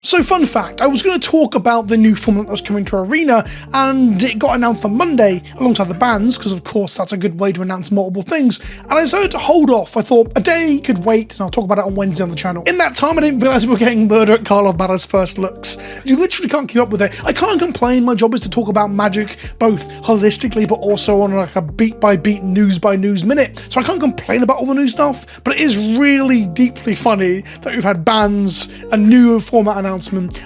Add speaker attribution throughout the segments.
Speaker 1: So fun fact, I was going to talk about the new format that was coming to Arena, and it got announced on Monday alongside the bans, because of course that's a good way to announce multiple things, and I decided to hold off. I thought a day could wait, and I'll talk about it on Wednesday on the channel. In that time, I didn't realise we were getting Murder at Karlov Manor's first looks. You literally can't keep up with it. I can't complain, my job is to talk about Magic, both holistically, but also on like a beat-by-beat, news-by-news minute, so I can't complain about all the new stuff, but it is really deeply funny that we've had bans, a new format announcement,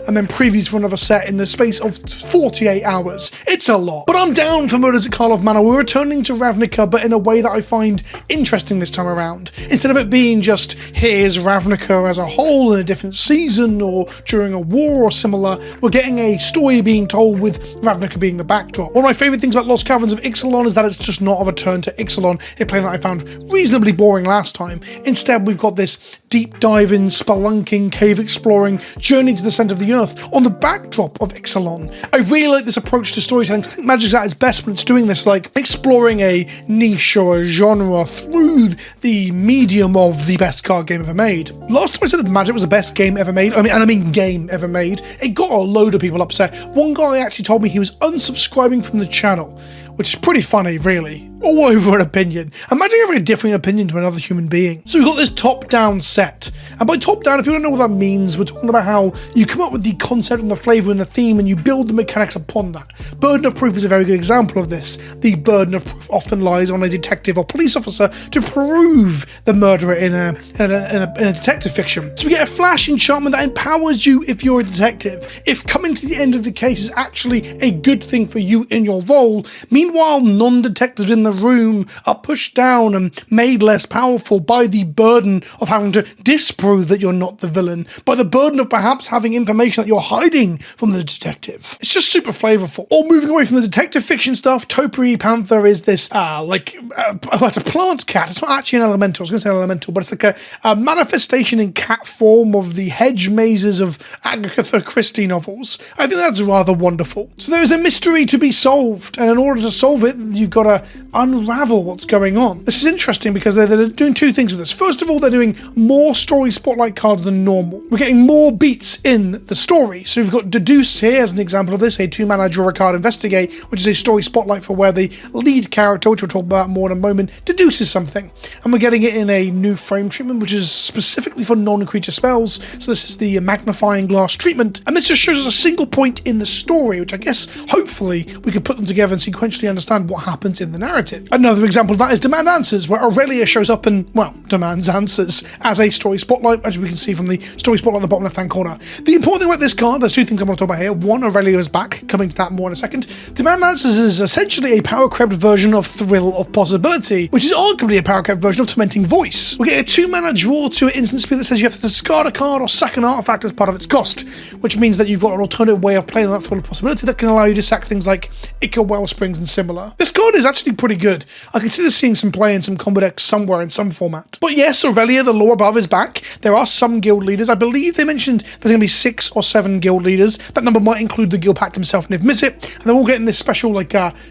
Speaker 1: and then previews for another set in the space of 48 hours. It's a lot. But I'm down for Murders at Karlov Manor. We're returning to Ravnica, but in a way that I find interesting this time around. Instead of it being just, here's Ravnica as a whole in a different season or during a war or similar, we're getting a story being told with Ravnica being the backdrop. One of my favourite things about Lost Caverns of Ixalan is that it's just not a return to Ixalan, a plane that I found reasonably boring last time. Instead, we've got this deep diving, spelunking, cave exploring journey to the centre of the earth on the backdrop of Ixalan. I really like this approach to storytelling. I think Magic's at its best when it's doing this, like exploring a niche or a genre through the medium of the best card game ever made. Last time I said that Magic was the best game ever made, I mean game ever made, it got a load of people upset. One guy actually told me he was unsubscribing from the channel, which is pretty funny, really. All over an opinion. Imagine having a differing opinion to another human being. So we've got this top-down set. And by top-down, if you don't know what that means, we're talking about how you come up with the concept and the flavour and the theme and you build the mechanics upon that. Burden of proof is a very good example of this. The burden of proof often lies on a detective or police officer to prove the murderer in a detective fiction. So we get a flash enchantment that empowers you if you're a detective. If coming to the end of the case is actually a good thing for you in your role, meanwhile non-detectives in the room are pushed down and made less powerful by the burden of having to disprove that you're not the villain, by the burden of perhaps having information that you're hiding from the detective. It's just super flavorful. Or moving away from the detective fiction stuff, Topiary Panther is this it's a plant cat. It's not actually an elemental. I was going to say elemental, but it's like a manifestation in cat form of the hedge mazes of Agatha Christie novels. I think that's rather wonderful. So there is a mystery to be solved, and in order to solve it, you've got to unravel what's going on. This is interesting because they're doing two things with this. First of all, they're doing more story spotlight cards than normal. We're getting more beats in the story. So we've got Deduce here as an example of this, a 2-mana draw a card investigate, which is a story spotlight for where the lead character, which we'll talk about more in a moment, deduces something. And we're getting it in a new frame treatment, which is specifically for non-creature spells. So this is the magnifying glass treatment. And this just shows us a single point in the story, which I guess, hopefully, we could put them together and sequentially understand what happens in the narrative. Another example of that is Demand Answers, where Aurelia shows up and, well, demands answers as a story spotlight, as we can see from the story spotlight in the bottom left-hand corner. The important thing about this card, there's two things I want to talk about here. One, Aurelia is back, coming to that more in a second. Demand Answers is essentially a power-crept version of Thrill of Possibility, which is arguably a power-crept version of Tormenting Voice. We get a 2-mana draw to an instant speed that says you have to discard a card or sack an artifact as part of its cost, which means that you've got an alternative way of playing that Thrill of Possibility that can allow you to sack things like Ica Wellsprings and similar. This card is actually pretty good. I consider seeing some play in some combo decks somewhere in some format. But yes, Aurelia, the Law Above, is back. There are some guild leaders. I believe they mentioned there's going to be 6 or 7 guild leaders. That number might include the Guild Pact himself and Niv Mizzet, and they're all getting this special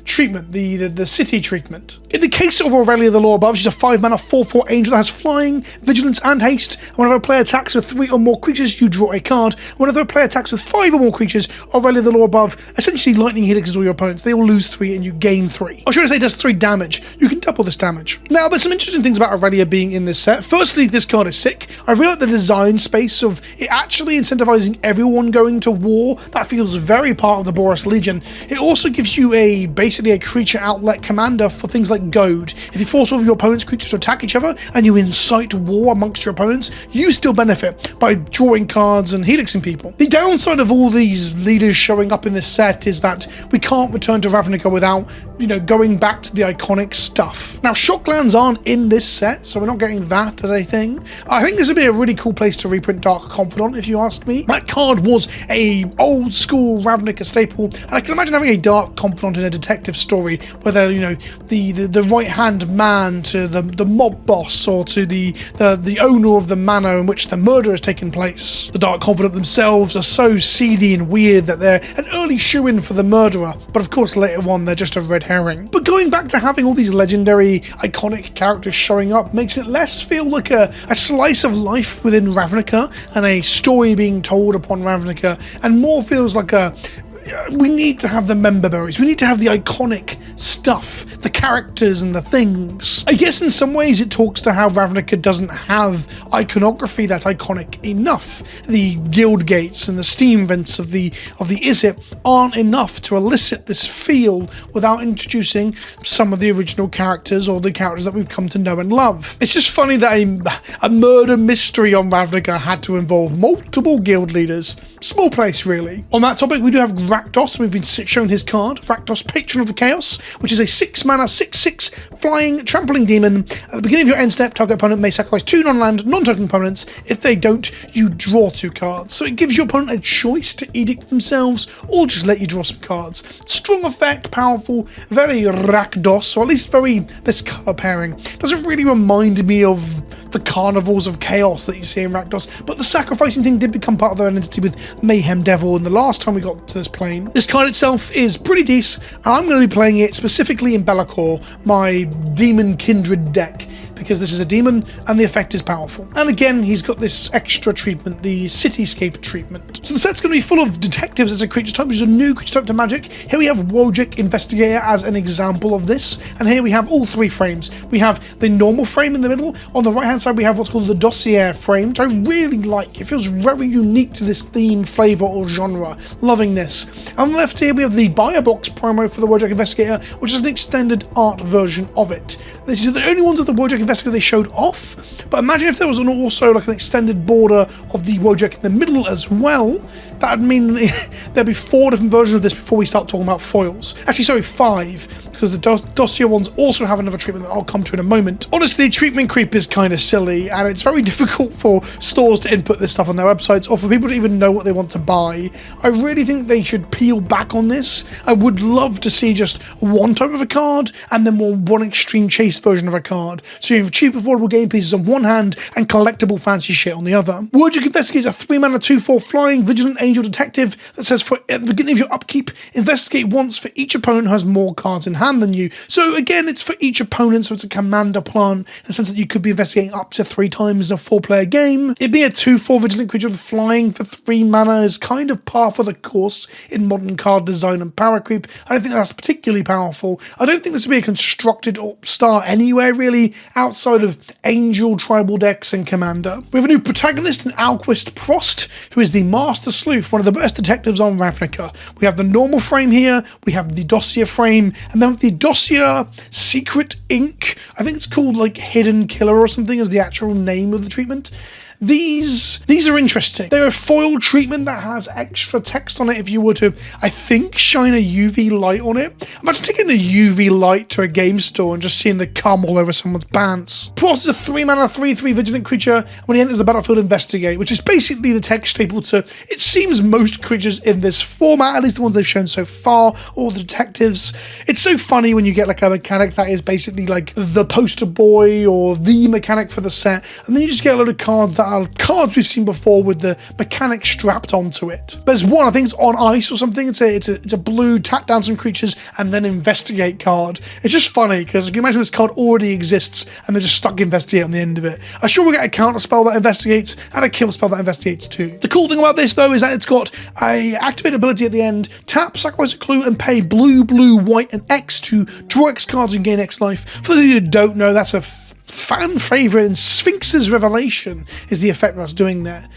Speaker 1: treatment, the city treatment. In the case of Aurelia, the Law Above, she's a 5-mana 4/4 angel that has flying, vigilance, and haste. Whenever a player attacks with 3 or more creatures, you draw a card. Whenever a player attacks with 5 or more creatures, Aurelia, the Law Above, essentially lightning helixes all your opponents. They all lose 3 and you gain 3. Or should I say it does 3 damage. You can double this damage. Now, there's some interesting things about Aurelia being in this set. Firstly, this card is sick. I really like the design space of it actually incentivizing everyone going to war. That feels very part of the Boros Legion. It also gives you basically a creature outlet commander for things like Goad. If you force all of your opponent's creatures to attack each other and you incite war amongst your opponents, you still benefit by drawing cards and helixing people. The downside of all these leaders showing up in this set is that we can't return to Ravnica without, going back to the iconic stuff. Now, Shocklands aren't in this set, so we're not getting that as a thing. I think this would be a really cool place to reprint Dark Confidant, if you ask me. That card was a old school Ravnica staple, and I can imagine having a Dark Confidant in a detective story where they're, the right-hand man to the mob boss or to the owner of the manor in which the murder has taken place. The Dark Confidant themselves are so seedy and weird that they're an early shoe-in for the murderer, but of course later on they're just a red herring pairing. But going back to having all these legendary, iconic characters showing up makes it less feel like a slice of life within Ravnica and a story being told upon Ravnica, and more feels like we need to have the member berries, we need to have the iconic stuff, the characters and the things. I guess in some ways it talks to how Ravnica doesn't have iconography that's iconic enough. The guild gates and the steam vents of the Izzet aren't enough to elicit this feel without introducing some of the original characters or the characters that we've come to know and love. It's just funny that a murder mystery on Ravnica had to involve multiple guild leaders. Small place, really. On that topic, we do have Rakdos. We've been shown his card, Rakdos, Patron of the Chaos, which is a 6-mana, 6/6 flying trampling demon. At the beginning of your end step, target opponent may sacrifice 2 non-land, non-token opponents. If they don't, you draw 2 cards. So it gives your opponent a choice to edict themselves or just let you draw some cards. Strong effect, powerful, very Rakdos, or at least very this color pairing. Doesn't really remind me of the carnivals of chaos that you see in Rakdos, but the sacrificing thing did become part of their identity with Mayhem Devil in the last time we got to this plane. This card itself is pretty decent, and I'm going to be playing it specifically in Be'lakor, my Demon Kindred deck, because this is a demon and the effect is powerful. And again, he's got this extra treatment, the cityscape treatment. So the set's going to be full of detectives as a creature type, which is a new creature type to Magic. Here we have Wojciech Investigator as an example of this, and here we have all 3 frames. We have the normal frame in the middle. On the right hand side we have what's called the dossier frame, which I really like. It feels very unique to this theme, flavor or genre. Loving this. On the left here we have the buyer box promo for the Wojciech Investigator, which is an extended art version of it. These are the only ones of the Wojciech Investigator they showed off, but imagine if there was also like an extended border of the Wojciech in the middle as well. That would mean there'd be 4 different versions of this before we start talking about foils. Actually, sorry, 5, because the dossier ones also have another treatment that I'll come to in a moment. Honestly, treatment creep is kind of silly, and it's very difficult for stores to input this stuff on their websites or for people to even know what they want to buy. I really think they should peel back on this. I would love to see just one type of a card and then one extreme chase version of a card. So you have cheap, affordable game pieces on one hand and collectible fancy shit on the other. Wojciech Investigator is a 3-mana 2/4 flying vigilant angel detective that says at the beginning of your upkeep, investigate once for each opponent who has more cards in hand than you. So again, it's for each opponent, so it's a commander plan in the sense that you could be investigating up to 3 times in a 4-player game. It being a 2/4 vigilant creature with flying for 3 mana is kind of par for the course in modern card design and power creep. I don't think that's particularly powerful. I don't think this would be a constructed star anywhere really, outside of Angel, Tribal decks and Commander. We have a new protagonist in Alquist Proft, who is the Master Sleuth, one of the best detectives on Ravnica. We have the normal frame here, we have the dossier frame, and then with the dossier Secret Ink, I think it's called like Hidden Killer or something as the actual name of the treatment. These are interesting. They're a foil treatment that has extra text on it if you were to, I think, shine a UV light on it. Imagine taking a UV light to a game store and just seeing the cum all over someone's pants. Prost is a 3-mana 3/3 vigilant creature. When he enters the battlefield, investigate, which is basically the text staple to, it seems, most creatures in this format, at least the ones they've shown so far, all the detectives. It's so funny when you get like a mechanic that is basically like the poster boy or the mechanic for the set, and then you just get a load of cards that are cards we've seen before with the mechanic strapped onto it. There's one, I think it's on ice or something. It's a blue tap down some creatures and then investigate card. It's just funny because you can imagine this card already exists and they're just stuck investigate on the end of it. I'm sure we'll get a counter spell that investigates and a kill spell that investigates too. The cool thing about this though is that it's got a activate ability at the end. Tap, sacrifice a clue and pay blue, blue, white and X to draw X cards and gain X life. For those of you who don't know, that's a fan favorite, and Sphinx's Revelation is the effect that's doing there.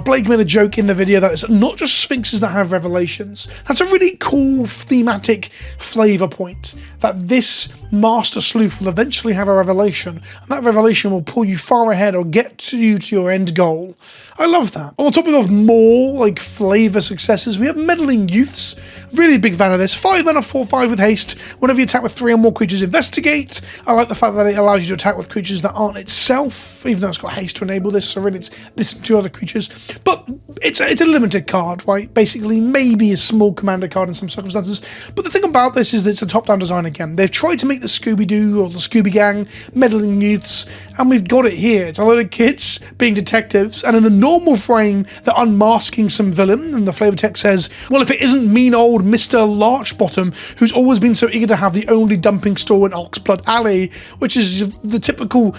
Speaker 1: Blake made a joke in the video that it's not just Sphinxes that have revelations. That's a really cool thematic flavor point, that this Master Sleuth will eventually have a revelation, and that revelation will pull you far ahead or get you to your end goal. I love that. On the topic of more like flavor successes, we have Meddling Youths. Really big fan of this. 5-mana 4/5 with haste. Whenever you attack with 3 or more creatures, investigate. I like the fact that it allows you to attack with creatures that aren't itself, even though it's got haste to enable this, so really it's this and 2 other creatures. but it's a limited card, right? Basically, maybe a small commander card in some circumstances. But the thing about this is that it's a top-down design again. They've tried to make the Scooby-Doo or the Scooby Gang meddling youths, and we've got it here. It's a load of kids being detectives, and in the normal frame, they're unmasking some villain, and the flavor text says, well, if it isn't mean old Mr. Larchbottom, who's always been so eager to have the only dumping store in Oxblood Alley, which is the typical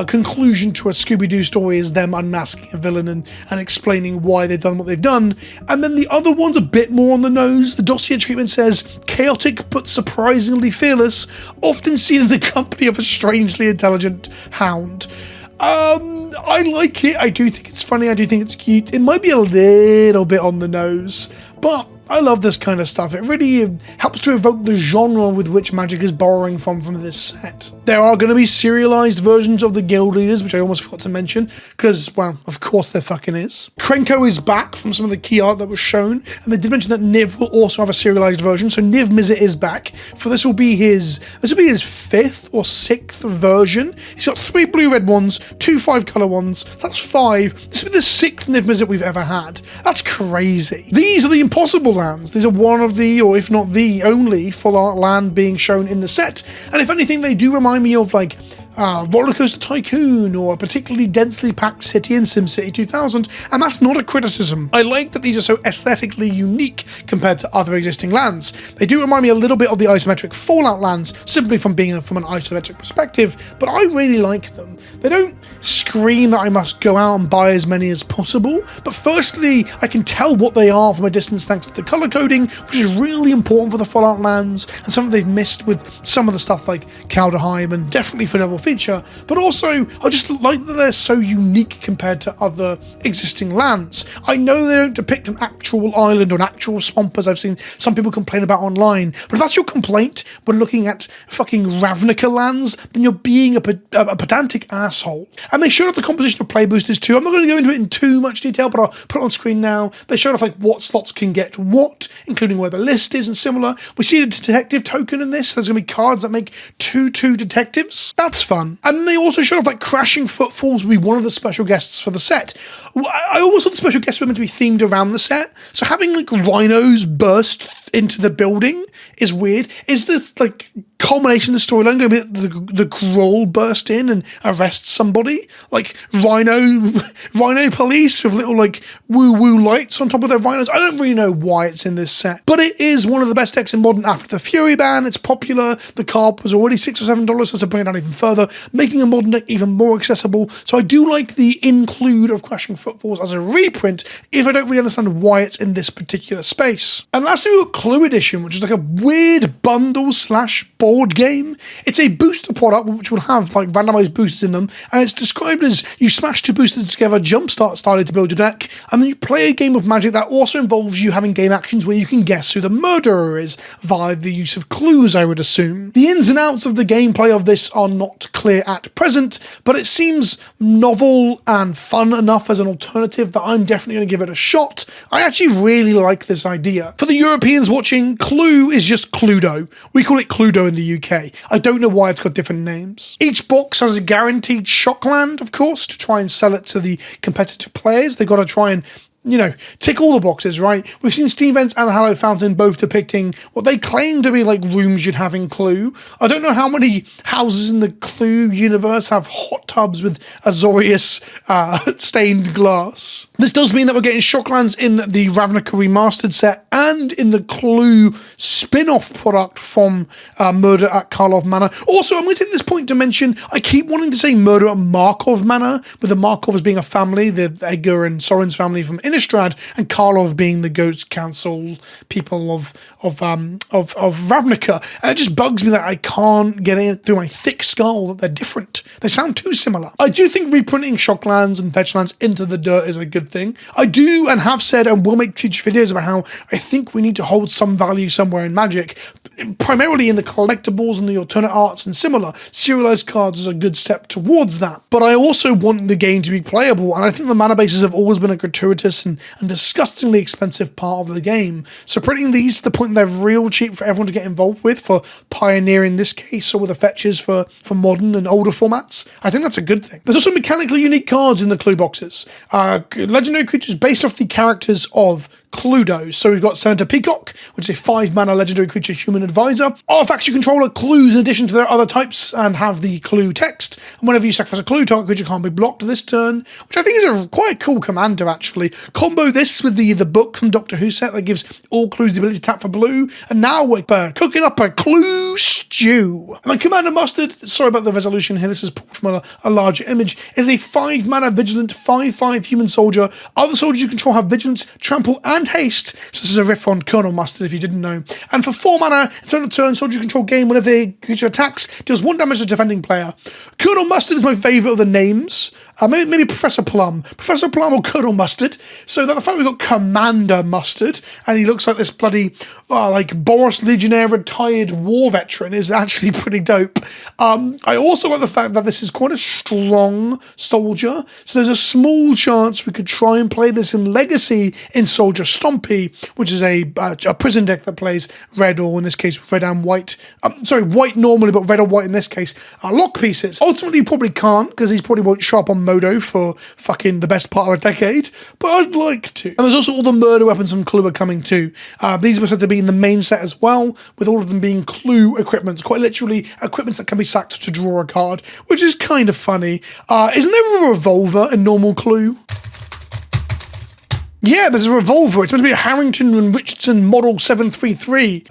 Speaker 1: conclusion to a Scooby-Doo story, is them unmasking a villain and explaining why they've done what they've done. And then the other one's a bit more on the nose. The dossier treatment says, chaotic but surprisingly fearless, often seen in the company of a strangely intelligent hound. I like it. I do think it's funny. I do think it's cute. It might be a little bit on the nose, but I love this kind of stuff. It really helps to evoke the genre with which Magic is borrowing from this set. There are going to be serialized versions of the guild leaders, which I almost forgot to mention, because, well, of course there fucking is. Krenko is back from some of the key art that was shown, and they did mention that Niv will also have a serialized version, so Niv Mizzet is back. This will be his 5th or 6th version. He's got 3 blue-red ones, 2 5-color ones. That's 5. This will be the 6th Niv Mizzet we've ever had. That's crazy. These are the impossible lands. These are one of the, or if not the only, full art land being shown in the set. And if anything, they do remind me of like Rollercoaster Tycoon or a particularly densely packed city in SimCity 2000, and that's not a criticism. I like that these are so aesthetically unique compared to other existing lands. They do remind me a little bit of the isometric Fallout lands, simply from being from an isometric perspective, but I really like them. They don't scream that I must go out and buy as many as possible, but firstly, I can tell what they are from a distance thanks to the color coding, which is really important for the Fallout lands, and something they've missed with some of the stuff like Kaldheim and definitely for Double Feature, but also I just like that they're so unique compared to other existing lands. I know they don't depict an actual island or an actual swamp, as I've seen some people complain about online, but if that's your complaint when looking at fucking Ravnica lands, then you're being a pedantic asshole. And they showed off the composition of play boosters too. I'm not going to go into it in too much detail, but I'll put it on screen now. They showed off like what slots can get what, including where the list is and similar. We see the detective token in this. There's going to be cards that make 2/2 detectives. That's fun. And they also showed off like Crashing Footfalls will be one of the special guests for the set. I always thought the special guests were meant to be themed around the set, so having like rhinos burst into the building is weird. Is this like culmination of the storyline going to be the Groll burst in and arrest somebody? Like rhino police with little like woo-woo lights on top of their rhinos? I don't really know why it's in this set, but it is one of the best decks in Modern after the Fury ban. It's popular. The card was already $6 or $7, so to bring it down even further, making a Modern deck even more accessible. So I do like the include of Crashing Footfalls as a reprint, if I don't really understand why it's in this particular space. And lastly, we've got Clue Edition, which is like a weird bundle / board game. It's a booster product which will have like randomized boosters in them, and it's described as you smash 2 boosters together, jumpstart style to build your deck, and then you play a game of Magic that also involves you having game actions where you can guess who the murderer is via the use of clues, I would assume. The ins and outs of the gameplay of this are not clear at present, but it seems novel and fun enough as an alternative that I'm definitely going to give it a shot. I actually really like this idea. For the Europeans watching, Clue is just Cluedo. We call it Cluedo in the UK. I don't know why it's got different names. Each box has a guaranteed shock land, of course, to try and sell it to the competitive players. They've got to try and, you know, tick all the boxes, right? We've seen Steam Vents and Hallow Fountain both depicting what they claim to be like rooms you'd have in Clue. I don't know how many houses in the Clue universe have hot tubs with Azorius stained glass. This does mean that we're getting Shocklands in the Ravnica Remastered set and in the Clue spin-off product from Murder at Karlov Manor. Also, I'm going to take this point to mention, I keep wanting to say Murder at Markov Manor, with the Markov as being a family, the Edgar and Soren's family from Innistrad, and Karlov being the Ghost Council people of Ravnica. And it just bugs me that I can't get it through my thick skull that they're different. They sound too similar. I do think reprinting Shocklands and Fetchlands into the dirt is a good thing. I do and have said and will make future videos about how I think we need to hold some value somewhere in Magic, primarily in the collectibles and the alternate arts and similar. Serialized cards is a good step towards that. But I also want the game to be playable, and I think the mana bases have always been a gratuitous tedious and disgustingly expensive part of the game. So printing these to the point that they're real cheap for everyone to get involved with, for Pioneer in this case, or with the fetches for modern and older formats, I think that's a good thing. There's also mechanically unique cards in the clue boxes. Legendary creatures based off the characters of Cluedos. So we've got Senator Peacock, which is a 5-mana legendary creature human advisor. Artifacts you control are clues in addition to their other types and have the clue text. And whenever you sacrifice a clue, target creature can't be blocked this turn, which I think is a quite a cool commander, actually. Combo this with the book from Doctor Who set that gives all clues the ability to tap for blue. And now we're cooking up a clue stew. And my Commander Mustard, sorry about the resolution here, this is pulled from a larger image, is a 5-mana vigilant 5/5 human soldier. Other soldiers you control have vigilance, trample, and haste. So this is a riff on Colonel Mustard, if you didn't know. And for 4 mana, at the end of turn, soldier you control gain whenever the creature attacks, deals 1 damage to the defending player. Colonel Mustard is my favourite of the names. Maybe Professor Plum. Professor Plum or Colonel Mustard. So that the fact we've got Commander Mustard, and he looks like this bloody, like Boris Legionnaire retired war veteran, is actually pretty dope. I also like the fact that this is quite a strong soldier. So there's a small chance we could try and play this in Legacy in Soldier Stompy, which is a prison deck that plays red, or in this case red and white. White normally, but red or white in this case. Lock pieces. Ultimately, you probably can't, because these probably won't show up on Modo for fucking the best part of a decade, but I'd like to. And there's also all the murder weapons from Clue are coming too. These were said to be in the main set as well, with all of them being Clue equipments, quite literally equipments that can be sacked to draw a card, which is kind of funny. Isn't there a revolver in normal Clue? Yeah, there's a revolver. It's meant to be a Harrington and Richardson Model 733.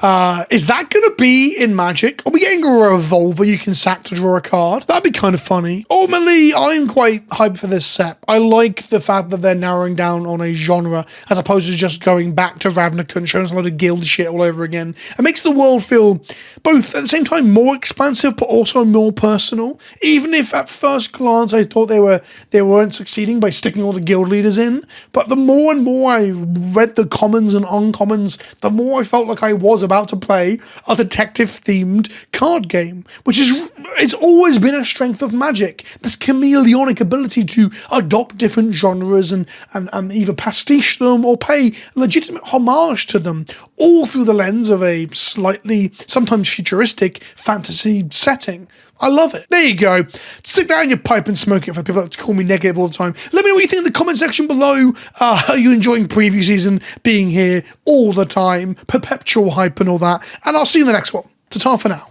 Speaker 1: Is that going to be in Magic? Are we getting a revolver you can sack to draw a card? That'd be kind of funny. Ultimately, I'm quite hyped for this set. I like the fact that they're narrowing down on a genre as opposed to just going back to Ravnica and showing us a lot of guild shit all over again. It makes the world feel both at the same time more expansive but also more personal. Even if at first glance I thought they weren't succeeding by sticking all the guild leaders in, but the more and more I read the commons and uncommons, the more I felt like I was about to play a detective-themed card game, which is, it's always been a strength of Magic. This chameleonic ability to adopt different genres and either pastiche them or pay legitimate homage to them, all through the lens of a slightly, sometimes futuristic fantasy setting. I love it. There you go. Stick that in your pipe and smoke it for people that call me negative all the time. Let me know what you think in the comment section below. Are you enjoying preview season, being here all the time, perpetual hype and all that? And I'll see you in the next one. Ta-ta for now.